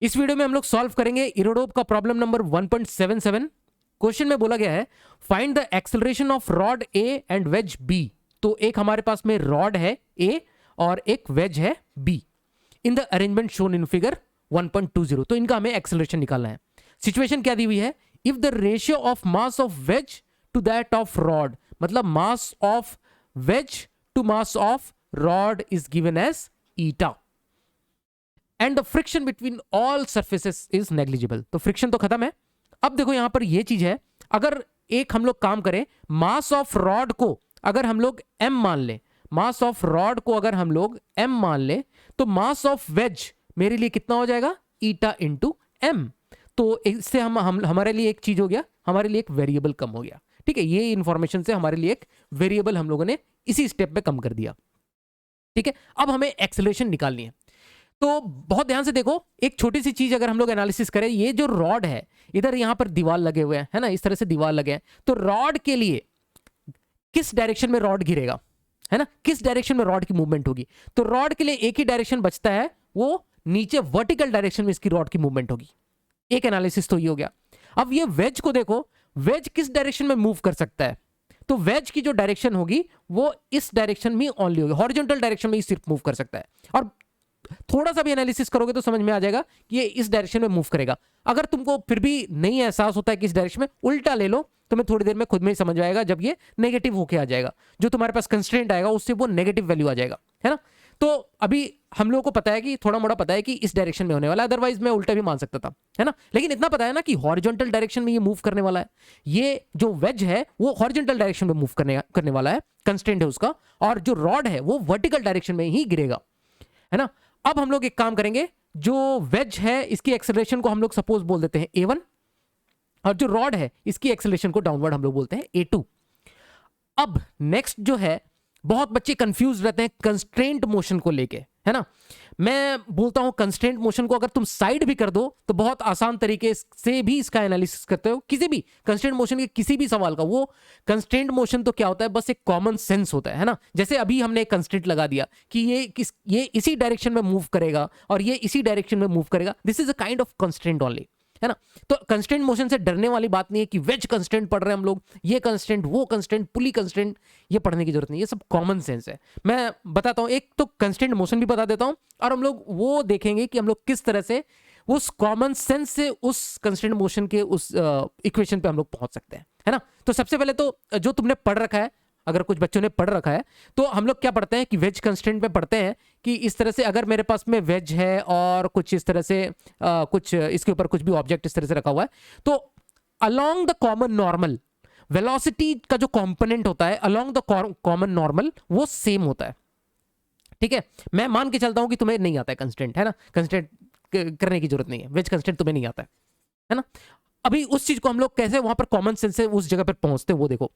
इस वीडियो में हम लोग सॉल्व करेंगे इरोडोप का प्रॉब्लम नंबर 1.77। क्वेश्चन में बोला गया है find the acceleration of rod A and wedge B. तो एक हमारे पास में रॉड है ए और एक वेज है be in the arrangement shown in figure 1.20। तो इनका हमें एक्सेलरेशन निकालना है। सिचुएशन क्या दी हुई है, if the ratio of mass of wedge to that of rod, मतलब mass of wedge to mass of rod is given as eta and the friction between all surfaces is negligible. तो friction तो खत्म है। अब देखो यहां पर ये चीज है, अगर एक हम लोग काम करें, मास ऑफ रॉड को अगर हम लोग m मान लें, मास ऑफ रॉड को अगर हम लोग m मान लें, तो मास ऑफ वेज मेरे लिए कितना हो जाएगा, ईटा इंटू m। तो इससे हमारे लिए एक चीज हो गया, हमारे लिए एक वेरिएबल कम हो गया। ठीक है, ये इंफॉर्मेशन से हमारे लिए एक वेरिएबल हम लोगों ने इसी स्टेप पे कम कर दिया। ठीक है, अब हमें एक्सेलरेशन निकालनी है। तो बहुत ध्यान से देखो, एक छोटी सी चीज अगर हम लोग एनालिसिस करें, ये जो रॉड है इधर यहां पर दीवार लगे हुए हैं, है ना, इस तरह से दीवार लगे हैं। तो रॉड के लिए किस डायरेक्शन में रॉड गिरेगा, है ना, किस डायरेक्शन में रॉड की मूवमेंट होगी। तो रॉड के लिए एक ही डायरेक्शन बचता है, वो नीचे वर्टिकल डायरेक्शन में इसकी रॉड की मूवमेंट होगी। एक एनालिसिस तो ये हो गया। अब ये वेज को देखो, वेज किस डायरेक्शन में मूव कर सकता है। तो वेज की जो डायरेक्शन होगी वो इस डायरेक्शन में ओनली होगी, हॉरिजॉन्टल डायरेक्शन में ही सिर्फ मूव कर सकता है। और थोड़ा सा भी एनालिसिस करोगे तो समझ में आ जाएगा कि ये इस डायरेक्शन में मूव करेगा। अगर तुमको फिर भी नहीं एहसास होता है कि इस डायरेक्शन में, उल्टा ले लो, तुम्हें थोड़ी देर में खुद में ही समझ आएगा। जब ये नेगेटिव होके आ जाएगा, जो तुम्हारे पास कंस्ट्रेंट आएगा उससे वो नेगेटिव वैल्यू आ जाएगा, है ना। तो अभी हम लोगों को पता है कि थोड़ा मोड़ा पता है कि इस डायरेक्शन में होने वाला है, अदरवाइज मैं उल्टा भी मान सकता था, है ना। लेकिन इतना पता है ना कि हॉरिजॉन्टल डायरेक्शन में ये मूव करने वाला है। ये जो वेज है वो हॉरिजॉन्टल डायरेक्शन में मूव करने वाला है, कंस्ट्रेंट है उसका। और जो रॉड है वो वर्टिकल डायरेक्शन में ही गिरेगा, है ना। अब हम लोग एक काम करेंगे, जो वेज है इसकी एक्सेलरेशन को हम लोग सपोज बोल देते हैं a1, और जो रॉड है इसकी एक्सेलरेशन को डाउनवर्ड हम लोग बोलते हैं a2। अब नेक्स्ट जो है, बहुत बच्चे कंफ्यूज रहते हैं कंस्ट्रेंट मोशन को लेके, है ना। मैं बोलता हूं कंस्ट्रेंट मोशन को अगर तुम साइड भी कर दो तो बहुत आसान तरीके से भी इसका एनालिसिस करते हो। किसी भी कंस्ट्रेंट मोशन के किसी भी सवाल का, वो कंस्ट्रेंट मोशन तो क्या होता है, बस एक कॉमन सेंस होता है ना। जैसे अभी हमने एक कंस्ट्रेंट लगा दिया कि ये इसी डायरेक्शन में मूव करेगा और ये इसी डायरेक्शन में मूव करेगा। This is a kind of constraint only, है ना। तो कंस्ट्रेंट मोशन से डरने वाली बात नहीं है कि वेज कंस्ट्रेंट पढ़ रहे हैं हम लोग, ये कंस्ट्रेंट वो कंस्ट्रेंट पुली कंस्ट्रेंट, ये पढ़ने की जरूरत नहीं, ये सब कॉमन सेंस है। मैं बताता हूं, एक तो कंस्ट्रेंट मोशन भी बता देता हूं, और हम लोग वो देखेंगे कि हम लोग किस तरह से उस कॉमन सेंस से उस कंस्ट्रेंट मोशन के उस इक्वेशन पे हम लोग पहुंच सकते हैं, है ना। तो सबसे पहले तो जो तुमने पढ़ रखा है, अगर कुछ बच्चों ने पढ़ रखा है, तो हम लोग क्या पढ़ते हैं कि वेज कंस्ट्रेंट में पढ़ते हैं कि इस तरह से अगर मेरे पास में वेज है और कुछ इस तरह से कुछ इसके ऊपर कुछ भी ऑब्जेक्ट इस तरह से रखा हुआ है, तो along the common normal velocity का जो कंपोनेंट होता है अलोंग द कॉमन नॉर्मल वो सेम होता है। ठीक है, मैं मान के चलता हूं कि तुम्हें नहीं आता है कंस्ट्रेंट, है ना, कंस्ट्रेंट करने की जरूरत नहीं है, वेज कंस्ट्रेंट तुम्हें नहीं आता है ना। अभी उस चीज को हम लोग कैसे वहां पर कॉमन सेंस से उस जगह पर पहुंचते हैं वो देखो।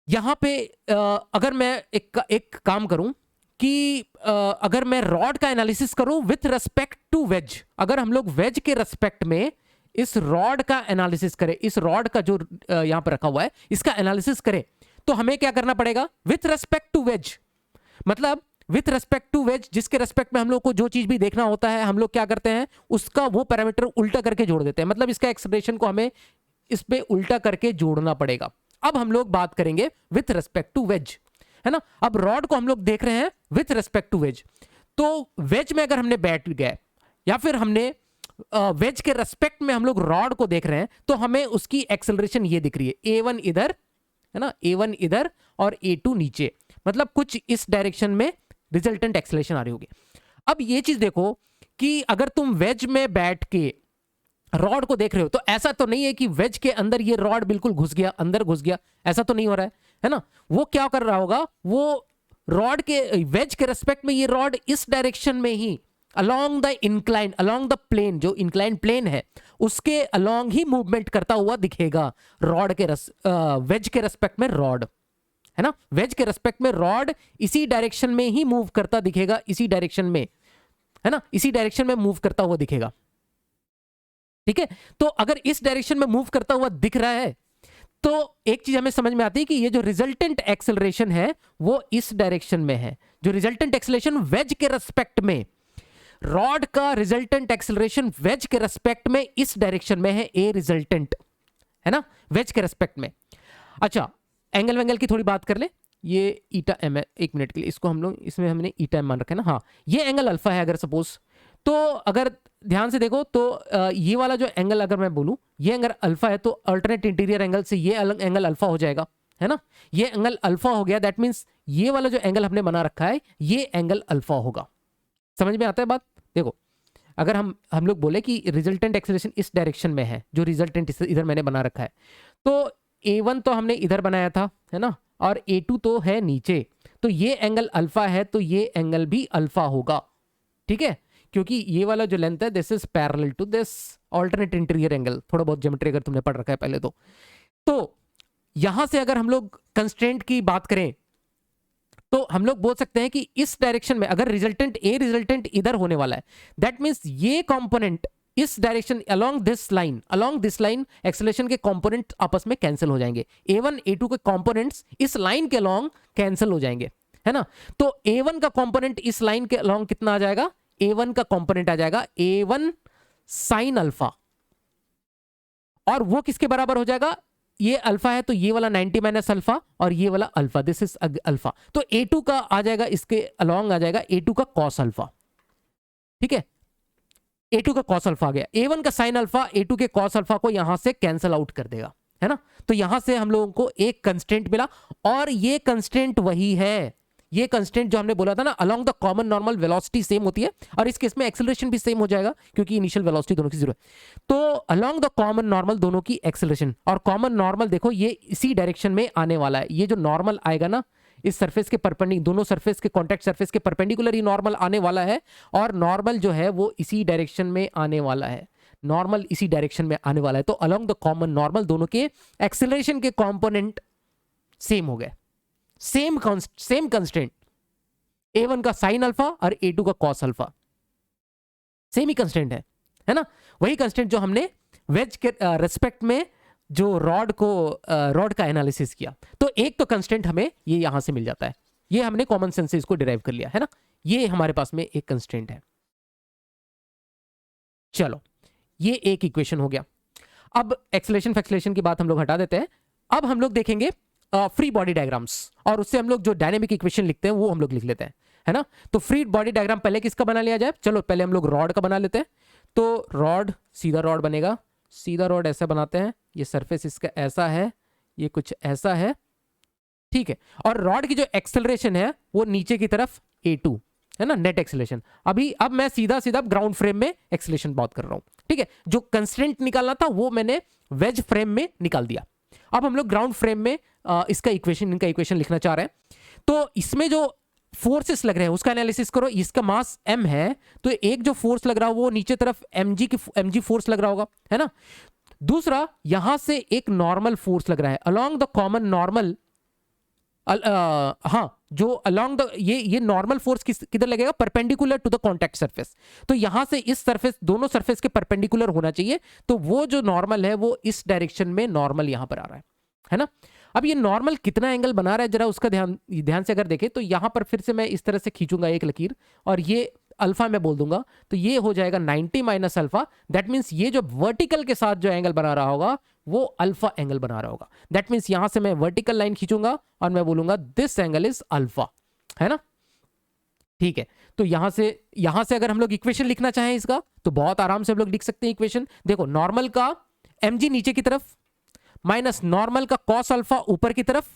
यहां पे अगर मैं एक काम करूं कि अगर मैं रॉड का एनालिसिस करूं विथ रेस्पेक्ट टू वेज, अगर हम लोग वेज के रेस्पेक्ट में इस रॉड का एनालिसिस करें, इस रॉड का जो यहां पर रखा हुआ है इसका एनालिसिस करें, तो हमें क्या करना पड़ेगा, विथ रेस्पेक्ट टू वेज, मतलब विथ रेस्पेक्ट टू वेज, जिसके रेस्पेक्ट में हम लोग को जो चीज भी देखना होता है हम लोग क्या करते हैं, उसका वो पैरामीटर उल्टा करके जोड़ देते हैं। मतलब इसका एक्सप्रेशन को हमें इस पे उल्टा करके जोड़ना पड़ेगा। अब हम लोग बात करेंगे विथ रेस्पेक्ट टू वेज, है ना। अब रॉड को हम लोग देख रहे हैं विथ रेस्पेक्ट टू वेज, तो वेज में अगर हमने बैठ गए या फिर हमने वेज के रेस्पेक्ट में हम लोग रॉड को देख रहे हैं, तो हमें उसकी एक्सेलरेशन ये दिख रही है, a1 इधर, है ना, a1 इधर और a2 नीचे, मतलब कुछ इस डायरेक्शन में रिजल्टेंट एक्सेलरेशन आ रही होगी। अब ये चीज देखो कि अगर तुम वेज में बैठ के रॉड को देख रहे हो, तो ऐसा तो नहीं है कि वेज के अंदर ये रॉड बिल्कुल घुस गया, अंदर घुस गया, ऐसा तो नहीं हो रहा है ना। वो क्या कर रहा होगा, वो रॉड के वेज के रेस्पेक्ट में ये रॉड इस डायरेक्शन में ही along the incline, along the plane, जो इंक्लाइन प्लेन है उसके अलोंग ही मूवमेंट करता हुआ दिखेगा रॉड के वेज के रेस्पेक्ट में रॉड, है ना। वेज के रेस्पेक्ट में रॉड इसी डायरेक्शन में ही मूव करता दिखेगा, इसी डायरेक्शन में, है ना, इसी डायरेक्शन में मूव करता हुआ दिखेगा। ठीक है, तो अगर इस डायरेक्शन में मूव करता हुआ दिख रहा है, तो एक चीज हमें समझ में आती है कि ये जो रिजल्टेंट एक्सेलरेशन है वो इस डायरेक्शन में है। जो रिजल्टेंट एक्सेलरेशन वेज के रेस्पेक्ट में रॉड का रिजल्टेंट एक्सेलरेशन वेज के रेस्पेक्ट में इस डायरेक्शन में है, ए रिजल्टेंट है ना, वेज के रेस्पेक्ट में। अच्छा, एंगल वेंगल की थोड़ी बात कर ले। ये ईटा एम है, एक मिनट के लिए इसको हम लोग इसमें हमने ईटा एम मान रखा है ना। हाँ, ये एंगल अल्फा है अगर सपोज, तो अगर ध्यान से देखो तो ये वाला जो एंगल अगर मैं बोलूं ये एंगल अल्फा है, तो अल्टरनेट इंटीरियर एंगल से ये एंगल अल्फा हो जाएगा, है ना। ये एंगल अल्फा हो गया, दैट मीन्स ये वाला जो एंगल हमने बना रखा है ये एंगल अल्फा होगा। समझ में आता है बात? देखो, अगर हम लोग बोले कि रिजल्टेंट एक्सेलरेशन इस डायरेक्शन में है, जो रिजल्टेंट इधर मैंने बना रखा है, तो A1 तो हमने इधर बनाया था, है ना, और A2 तो है नीचे, तो ये एंगल अल्फा है, तो ये एंगल भी अल्फा होगा, ठीक है, क्योंकि ये वाला जो लेंथ है this is parallel to this alternate interior angle. थोड़ा बहुत ज्योमेट्री अगर तुमने पढ़ रखा है पहले तो यहां से अगर हम लोग कंस्ट्रेंट की बात करें तो हम लोग बोल सकते हैं कि इस डायरेक्शन में अगर रिजल्टेंट रिजल्टेंट इधर होने वाला है, दैट मींस ये कंपोनेंट इस direction along this line acceleration के कंपोनेंट आपस में कैंसिल हो जाएंगे। A1 A2 के कंपोनेंट्स इस लाइन के अलोंग कैंसिल हो जाएंगे, है ना। तो A1 का कंपोनेंट इस लाइन के अलोंग कितना आ जाएगा? A1 का कंपोनेंट आ जाएगा A1 साइन अल्फा, और वो किसके बराबर हो जाएगा? ये अल्फा है तो ये वाला 90 माइनस अल्फा, और ये वाला अल्फा, दिस इज अल्फा, तो A2 का आ जाएगा, इसके अलोंग आ जाएगा A2 का कॉस अल्फा, ठीक है। A2 का कॉस अल्फा आ गया, A1 का साइन अल्फा A2 के कॉस अल्फा को यहां से कैंसिल आउट कर देगा, है ना। तो यहां से हम लोगों को एक कंस्ट्रेंट मिला, और ये कंस्ट्रेंट वही है, ये कंस्ट्रेंट जो हमने बोला था ना, along the common normal velocity same होती है, और इस केस में एक्सेलरेशन भी सेम हो जाएगा क्योंकि इनिशियल वेलोसिटी दोनों की जीरो है। तो अलोंग द कॉमन नॉर्मल दोनों की एक्सेलरेशन, और कॉमन नॉर्मल देखो ये इसी डायरेक्शन में आने वाला है, ये जो नॉर्मल आएगा ना इस सरफेस के परपेंडिकुलर, दोनों सरफेस के कॉन्टैक्ट सरफेस के परपेंडिकुलर ही नॉर्मल आने वाला है, और नॉर्मल जो है वो इसी डायरेक्शन में आने वाला है, नॉर्मल इसी डायरेक्शन में आने वाला है। तो अलोंग द कॉमन नॉर्मल दोनों के एक्सेलरेशन के कंपोनेंट सेम हो गए, सेम कंस्ट्रेंट, A1 का साइन अल्फा और A2 का कॉस अल्फा, सेम ही कंस्टेंट है ना। वही कंस्टेंट जो हमने वेज के रेस्पेक्ट में जो रॉड का एनालिसिस किया, तो एक तो कंस्टेंट हमें ये यहां से मिल जाता है, ये हमने कॉमन सेंस से इसको डिराइव कर लिया, है ना। ये हमारे पास में एक कंस्टेंट है। चलो, ये एक इक्वेशन हो गया। अब एक्सेलरेशन फैक्सेलरेशन की बात हम लोग हटा देते हैं, अब हम लोग देखेंगे फ्री बॉडी डायग्राम्स, और उससे हम लोग जो डायनेमिक इक्वेशन लिखते हैं वो हम लोग लिख लेते हैं, है ना। तो फ्री बॉडी डायग्राम पहले किसका बना लिया जाए? चलो पहले हम लोग रॉड का बना लेते हैं। तो रॉड, सीधा रॉड बनेगा, सीधा रॉड ऐसा बनाते हैं, ये सरफेस इसका ऐसा है, ये कुछ ऐसा है, ठीक है। और रॉड की जो एक्सेलरेशन है वो नीचे की तरफ A2 है ना, नेट एक्सेलरेशन। अब मैं सीधा ग्राउंड फ्रेम में एक्सेलरेशन बात कर रहा हूं, ठीक है। जो कंस्ट्रेंट निकालना था वो मैंने वेज फ्रेम में निकाल दिया। अब हम लोग ग्राउंड फ्रेम में इनका इक्वेशन लिखना चाह रहे हैं। तो इसमें जो फोर्सेस लग रहे हैं उसका एनालिसिस करो। इसका मास m है, तो एक जो फोर्स लग रहा है वो नीचे तरफ mg फोर्स लग रहा होगा, है ना। दूसरा, यहां से एक नॉर्मल फोर्स लग रहा है अलोंग द कॉमन नॉर्मल, हाँ, जो अलोंग द ये नॉर्मल फोर्स किधर लगेगा? Perpendicular to the contact surface. तो यहां से इस सरफेस, दोनों सरफेस के परपेंडिकुलर होना चाहिए, तो वो जो नॉर्मल है वो इस डायरेक्शन में नॉर्मल यहां पर आ रहा है ना। अब ये नॉर्मल कितना एंगल बना रहा है जरा उसका ध्यान से अगर देखें, तो यहां पर फिर से मैं इस तरह से खींचूंगा एक लकीर, और ये अल्फा में बोल दूंगा, तो ये हो जाएगा 90 माइनस अल्फा। दैट मीन्स ये जो वर्टिकल के साथ जो एंगल बना रहा होगा वो अल्फा एंगल बना रहा होगा। दैट मीन्स यहां से मैं वर्टिकल लाइन खींचूंगा और मैं बोलूंगा दिस एंगल इज अल्फा, है ना, ठीक है। तो यहां से अगर हम लोग इक्वेशन लिखना चाहें इसका, तो बहुत आराम से हम लोग लिख सकते हैं इक्वेशन। देखो, नॉर्मल का mg नीचे की तरफ माइनस नॉर्मल का कॉस अल्फा ऊपर की तरफ,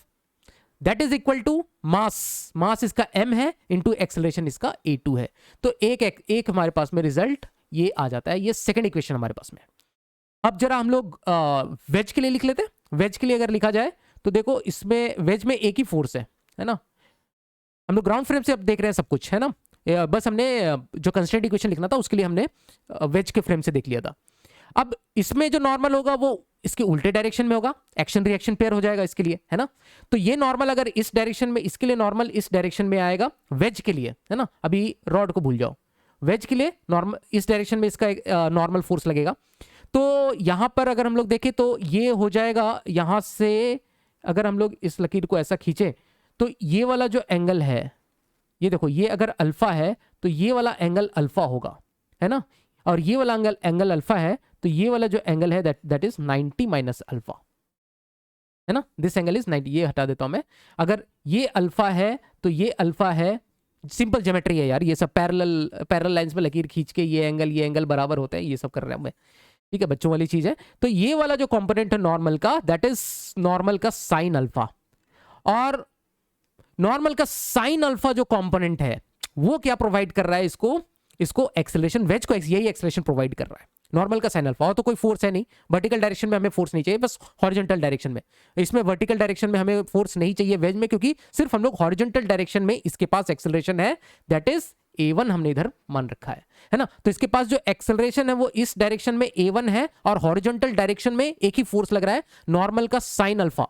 that is equal to mass इसका m है इंटू एक्सेलरेशन इसका A2 है। तो एक हमारे पास में रिजल्ट ये आ जाता है, ये सेकंड इक्वेशन हमारे पास में। अब जरा हम लोग वेज के लिए लिख लेते हैं। वेज के लिए अगर लिखा जाए तो देखो, इसमें वेज में एक ही फोर्स है ना। हम लोग ग्राउंड फ्रेम से अब देख रहे हैं सब कुछ, है ना। बस हमने जो कंस्ट्रेंट इक्वेशन लिखना था उसके लिए हमने वेज के फ्रेम से देख लिया था। अब इसमें जो नॉर्मल होगा वो इसके उल्टे डायरेक्शन में होगा, एक्शन रिएक्शन पेयर हो जाएगा इसके लिए, है ना। तो ये नॉर्मल अगर इस डायरेक्शन में, इसके लिए नॉर्मल इस डायरेक्शन में आएगा वेज के लिए, है ना। अभी रॉड को भूल जाओ, वेज के लिए नॉर्मल इस डायरेक्शन में इसका नॉर्मल फोर्स लगेगा। तो यहां पर अगर हम लोग देखें तो ये हो जाएगा, यहां से अगर हम लोग इस लकीर को ऐसा खींचे तो ये वाला जो एंगल है ये देखो, ये अगर अल्फा है तो ये वाला एंगल अल्फा होगा, है ना, और ये वाला एंगल अल्फा है तो ये वाला जो एंगल है दैट इज 90 माइनस अल्फा, है ना, दिस एंगल इज 90। ये हटा देता हूं मैं। अगर ये अल्फा है तो ये अल्फा है, सिंपल ज्योमेट्री है यार, ये सब पैरेलल लाइंस में लकीर खींच के ये एंगल बराबर होते हैं, ये सब कर रहा हूं मैं, ठीक है, बच्चों वाली चीज है। तो ये वाला जो कंपोनेंट है नॉर्मल का, दैट इज नॉर्मल का साइन अल्फा, और नॉर्मल का साइन अल्फा जो कंपोनेंट है वो क्या प्रोवाइड कर रहा है इसको एक्सेलरेशन, वेज को यही एक्सेलरेशन प्रोवाइड कर रहा है, नॉर्मल का साइन अल्फा। और तो कोई फोर्स है नहीं, वर्टिकल डायरेक्शन में हमें फोर्स नहीं चाहिए, बस हॉरिजॉन्टल डायरेक्शन में। इसमें वर्टिकल डायरेक्शन में हमें फोर्स नहीं चाहिए वेज में, क्योंकि सिर्फ हम लोग हॉरिजॉन्टल डायरेक्शन में इसके पास एक्सेलरेशन है, दैट इज a1 हमने इधर मान रखा है ना। तो इसके पास जो एक्सेलरेशन है वो इस डायरेक्शन में a1 है, और हॉरिजॉन्टल डायरेक्शन में एक ही फोर्स लग रहा है, नॉर्मल का साइन अल्फा,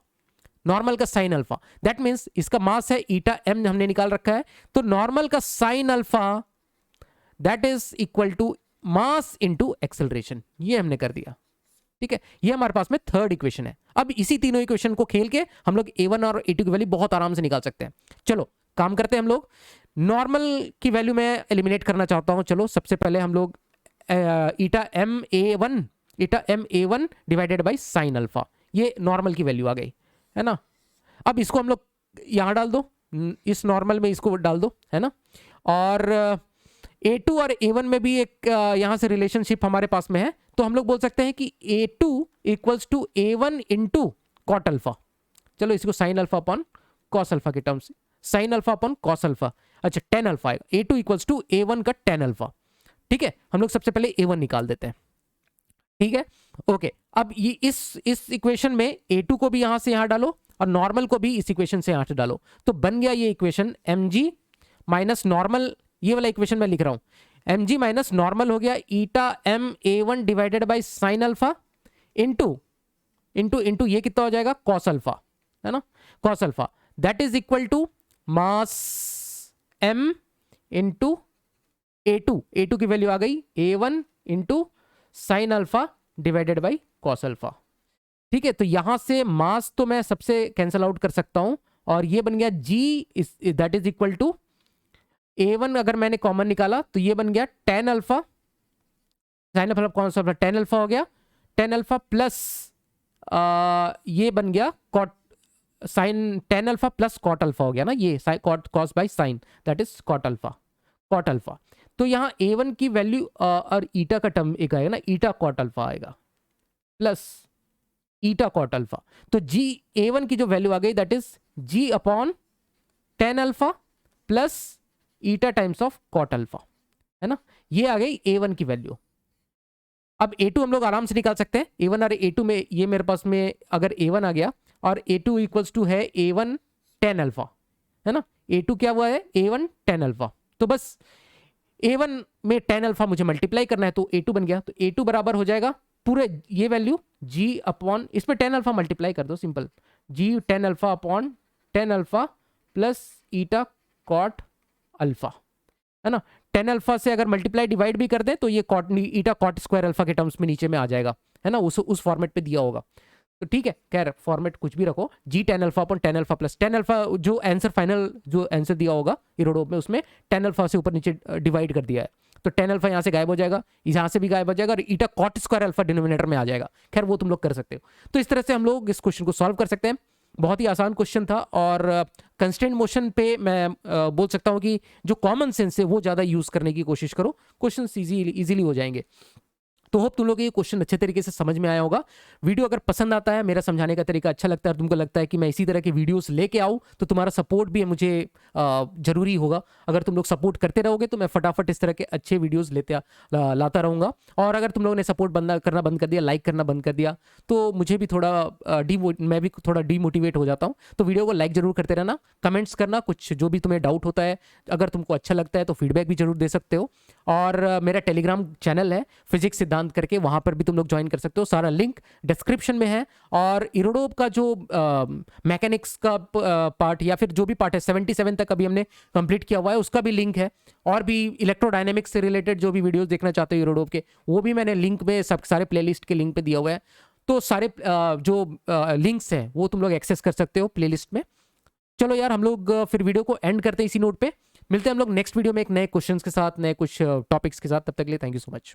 नॉर्मल का साइन अल्फा। दैट मींस इसका मास है ईटा m हमने निकाल रखा है, तो नॉर्मल का sine alpha that is equal to mass into acceleration, ये हमने कर दिया, ठीक है। ये हमारे पास में थर्ड इक्वेशन है। अब इसी तीनों इक्वेशन को खेल के हम लोग a1 और a2 की वैल्यू बहुत आराम से निकाल सकते हैं। चलो काम करते हैं हम लोग। नॉर्मल की वैल्यू मैं एलिमिनेट करना चाहता हूं। चलो सबसे पहले हम लोग eta M A one divided by sine alpha, ये नॉर्मल की वैल्यू आ गई, है ना। अब इसको हम लोग यहां डाल दो, इस नॉर्मल में इसको डाल दो, है ना। और a2 और a1 में भी एक यहां से रिलेशनशिप हमारे पास में है, तो हम लोग बोल सकते हैं कि a2 equals to a1 into cot alpha. चलो इसको sine alpha upon cos alpha के terms, sine alpha upon cos alpha, अच्छा टेन अल्फा आएगा, a2 इक्वल्स टू a1 का टेन अल्फा, ठीक है। हम लोग सबसे पहले a1 निकाल देते हैं, ठीक है, ओके। अब ये इस इक्वेशन में a2 को भी यहां से यहां डालो और नॉर्मल को भी इस इक्वेशन से यहां से डालो, तो बन गया ये इक्वेशन mg माइनस नॉर्मल, ये वाला इक्वेशन मैं लिख रहा हूं, mg माइनस नॉर्मल हो गया eta m a1 divided by sine alpha into ये कितना हो जाएगा, कॉस अल्फा, है ना, cos alpha, that is equal to mass m into a2 की वैल्यू आ गई a1 इंटू sine alpha divided by cos alpha, ठीक है। तो यहां से मास तो मैं सबसे कैंसिल आउट कर सकता हूं, और ये बन गया g that is equal to a1 अगर मैंने कॉमन निकाला तो ये बन गया टेन अल्फा, साइन अल्फा कौन सा टेन अल्फा हो गया, टेन अल्फा प्लस ये बन गया cot sine, tan alpha plus cot alpha हो गया ना, ये cot cos by sine that is cot alpha. तो यहाँ a1 की वैल्यू और ईटा का टर्म एक आएगा ना, ईटा कॉट अल्फा आएगा प्लस ईटा कॉट अल्फा, तो g a1 की जो वैल्यू आ गई that is g upon tan alpha plus eta times of cot alpha, है ना, ये आ गई a1 की वैल्यू। अब a2 हम लोग आराम से निकाल सकते हैं, a1 और a2 में ये मेरे पास में अगर a1 आ गया और a2 इक्वल्स टू है a1 टेन अल्फा, है ना, a2 क्या हुआ है a1 टेन अल्फा, तो बस a1 में टेन अल्फा मुझे मल्टीप्लाई करना है, तो a2 बन गया, तो a2 बराबर हो जाएगा पूरे ये वैल्यू g अपॉन, इसमें टेन अल्फा मल्टीप्लाई कर दो simple, g tan alpha upon tan alpha plus eta cot alpha, है ना। टेन अल्फा से अगर मल्टीप्लाई डिवाइड भी कर दे तो ये कॉट ईटा कॉट स्क्वायर अल्फा के टर्म्स में नीचे में आ जाएगा, है ना, उस फॉर्मेट पे दिया होगा, तो ठीक है, खैर फॉर्मेट कुछ भी रखो, G tan alpha upon tan alpha plus tan alpha, जो आंसर फाइनल जो आंसर दिया होगा इरोडोप में उसमें टेन अल्फा से ऊपर नीचे डिवाइड कर दिया है, तो टेन अल्फा यहाँ से गायब हो जाएगा, यहाँ से भी गायब हो जाएगा, और ईटा कॉट स्क्वायर अल्फा डिनोमिनेटर में आ जाएगा। खैर वो तुम लोग कर सकते हो। तो इस तरह से हम लोग इस क्वेश्चन को सॉल्व कर सकते हैं, बहुत ही आसान क्वेश्चन था, और कंस्टेंट मोशन पे मैं बोल सकता हूँ कि जो कॉमन सेंस है वो ज़्यादा यूज़ करने की कोशिश करो, क्वेश्चन इजीली हो जाएंगे। तो होप तुम लोग ये क्वेश्चन अच्छे तरीके से समझ में आया होगा। वीडियो अगर पसंद आता है, मेरा समझाने का तरीका अच्छा लगता है और तुमको लगता है कि मैं इसी तरह के वीडियोस लेके आऊँ, तो तुम्हारा सपोर्ट भी मुझे जरूरी होगा। अगर तुम लोग सपोर्ट करते रहोगे तो मैं फटाफट इस तरह के अच्छे वीडियोस लाता रहूँगा। और अगर तुम लोगों ने सपोर्ट करना बंद कर दिया, लाइक करना बंद कर दिया, तो मुझे भी थोड़ा मैं भी थोड़ा डीमोटिवेट हो जाता हूँ। तो वीडियो को लाइक जरूर करते रहना, कमेंट्स करना, कुछ जो भी तुम्हें डाउट होता है, अगर तुमको अच्छा लगता है तो फीडबैक भी जरूर दे सकते हो। और मेरा टेलीग्राम चैनल है फिजिक्स सिद्धांत करके, वहां पर भी तुम लोग ज्वाइन कर सकते हो, सारा लिंक डिस्क्रिप्शन में है। और इरोडोप का जो मैकेनिक्स का पार्ट या फिर जो भी पार्ट है 77 तक अभी हमने कंप्लीट किया हुआ है, उसका भी लिंक है। और भी इलेक्ट्रोडायनेमिक्स से रिलेटेड जो भी वीडियोस देखना चाहते हो इरोडोप के, वो भी मैंने लिंक में सब सारे प्लेलिस्ट के लिंक पे दिया हुआ है। तो सारे जो लिंक्स हैं वो तुम लोग एक्सेस कर सकते हो प्लेलिस्ट में। चलो यार, हम लोग फिर वीडियो को एंड करते हैं इसी नोट पे। मिलते हैं हम लोग नेक्स्ट वीडियो में एक नए क्वेश्चंस के साथ, नए कुछ टॉपिक्स के साथ। तब तक के लिए थैंक यू सो मच।